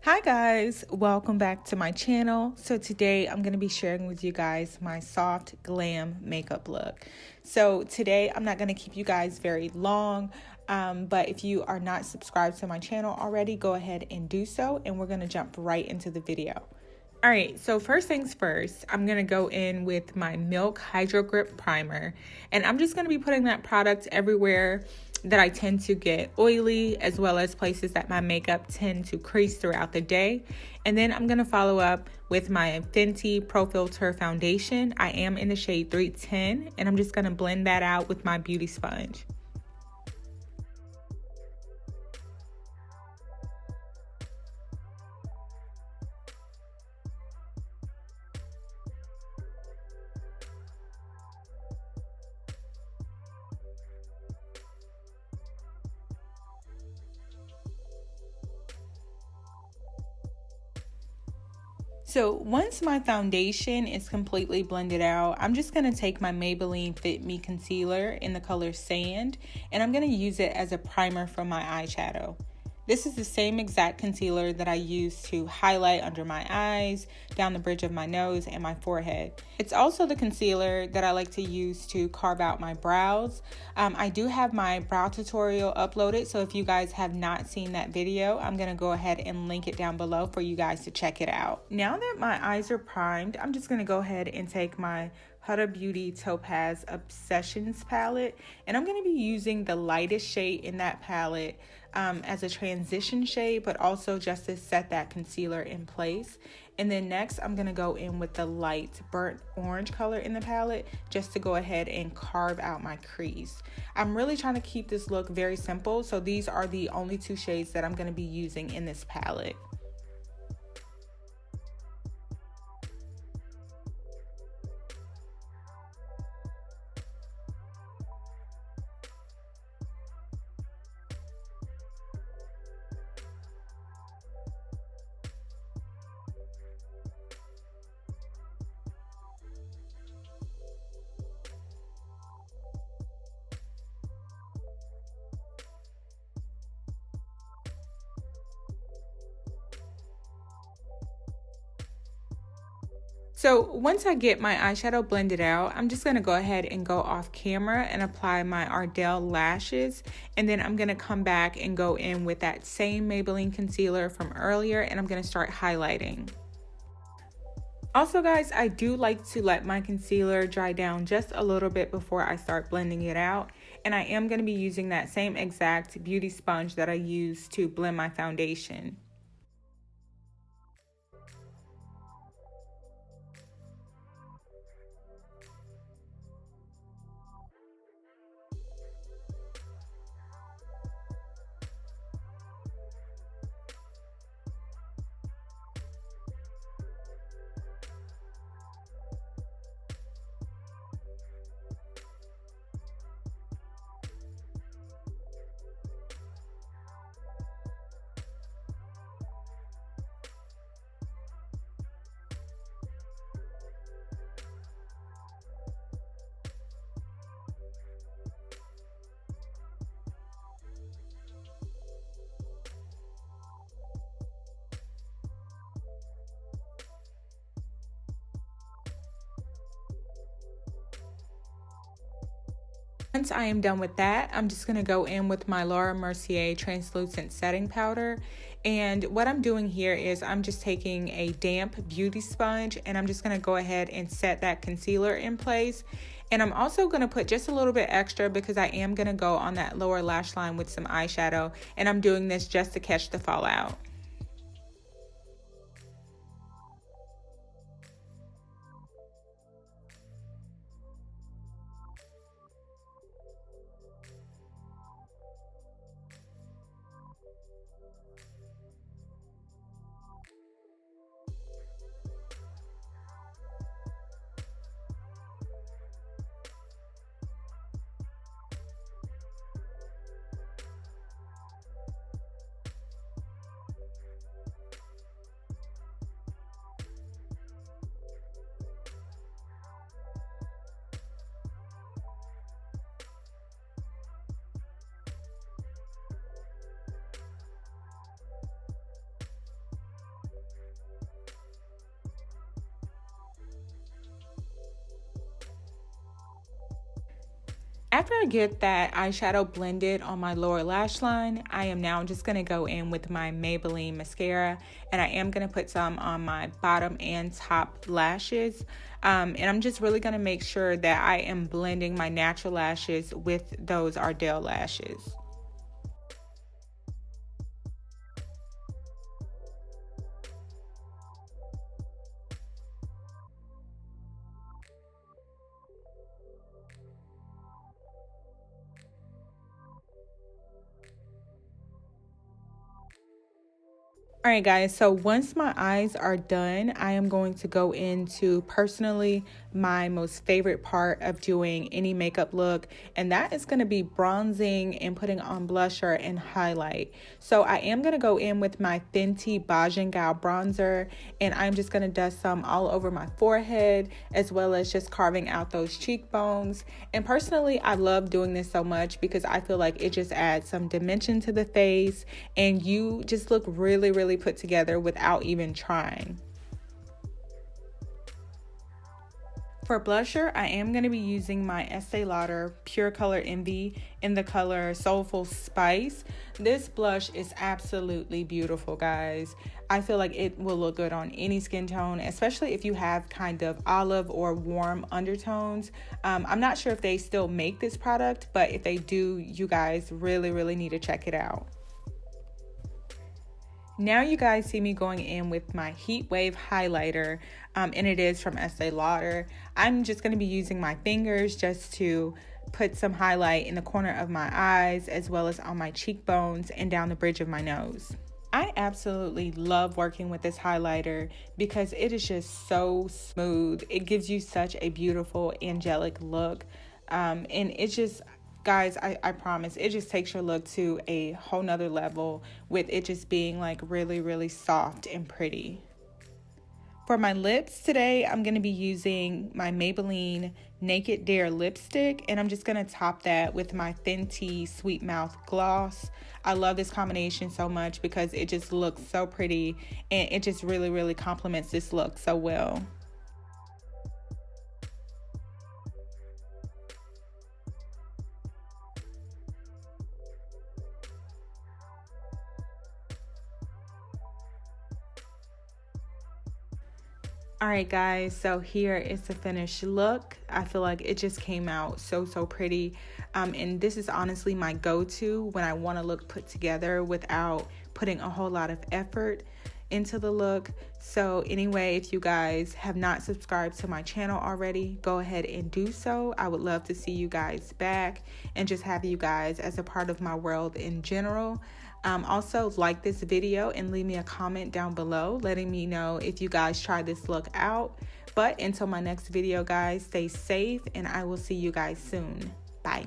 Hi guys, welcome back to my channel. So today I'm going to be sharing with you guys my soft glam makeup look. So today I'm not going to keep you guys very long, but if you are not subscribed to my channel already, go ahead and do so, and we're going to jump right into the video. All right, so first things first, I'm going to go in with my Milk Hydro Grip Primer, and I'm just going to be putting that product everywhere that I tend to get oily, as well as places that my makeup tend to crease throughout the day. And then I'm going to follow up with my Fenty Pro Filter Foundation. I am in the shade 310, and I'm just going to blend that out with my beauty sponge. So once my foundation is completely blended out, I'm just going to take my Maybelline Fit Me Concealer in the color Sand, and I'm going to use it as a primer for my eyeshadow. This is the same exact concealer that I use to highlight under my eyes, down the bridge of my nose, and my forehead. It's also the concealer that I like to use to carve out my brows. I do have my brow tutorial uploaded, so if you guys have not seen that video, I'm going to go ahead and link it down below for you guys to check it out. Now that my eyes are primed, I'm just going to go ahead and take my Huda Beauty Topaz Obsessions palette, and I'm going to be using the lightest shade in that palette as a transition shade, but also just to set that concealer in place. And then next I'm going to go in with the light burnt orange color in the palette just to go ahead and carve out my crease. I'm really trying to keep this look very simple, so these are the only two shades that I'm going to be using in this palette. So once I get my eyeshadow blended out, I'm just going to go ahead and go off camera and apply my Ardell lashes. And then I'm going to come back and go in with that same Maybelline concealer from earlier, and I'm going to start highlighting. Also guys, I do like to let my concealer dry down just a little bit before I start blending it out. And I am going to be using that same exact beauty sponge that I use to blend my foundation. Once I am done with that, I'm just going to go in with my Mercier translucent setting powder. And what I'm doing here is I'm just taking a damp beauty sponge, and I'm just going to go ahead and set that concealer in place. And I'm also going to put just a little bit extra because I am going to go on that lower lash line with some eyeshadow, and I'm doing this just to catch the fallout. After I get that eyeshadow blended on my lower lash line, I am now just going to go in with my Maybelline mascara, and I am going to put some on my bottom and top lashes. And I'm just really going to make sure that I am blending my natural lashes with those Ardell lashes. All right, guys, so once my eyes are done, I am going to go into personally my most favorite part of doing any makeup look, and that is going to be bronzing and putting on blusher and highlight. So I am going to go in with my Fenty Bajan bronzer, and I'm just going to dust some all over my forehead, as well as just carving out those cheekbones. And personally, I love doing this so much because I feel like it just adds some dimension to the face, and you just look really put together without even trying. For blusher, I am going to be using my Estee Lauder Pure Color Envy in the color Soulful Spice. This blush is absolutely beautiful, guys. I feel like it will look good on any skin tone, especially if you have kind of olive or warm undertones. I'm not sure if they still make this product, but if they do, you guys really need to check it out. Now you guys see me going in with my Heat Wave highlighter, and it is from Estee Lauder. I'm just going to be using my fingers just to put some highlight in the corner of my eyes, as well as on my cheekbones and down the bridge of my nose. I absolutely love working with this highlighter because it is just so smooth. It gives you such a beautiful angelic look, and it's just, guys, I promise, it just takes your look to a whole nother level with it just being like really soft and pretty. For my lips today, I'm going to be using my Maybelline Naked Dare lipstick, and I'm just going to top that with my Fenty Sweet Mouth gloss. I love this combination so much because it just looks so pretty, and it just really complements this look so well. All right, guys, so here is the finished look. I feel like it just came out so pretty, and this is honestly my go-to when I want to look put together without putting a whole lot of effort into the look. So anyway, if you guys have not subscribed to my channel already, go ahead and do so. I would love to see you guys back and just have you guys as a part of my world in general. Also, like this video and leave me a comment down below letting me know if you guys try this look out. But until my next video, guys, stay safe, and I will see you guys soon. Bye.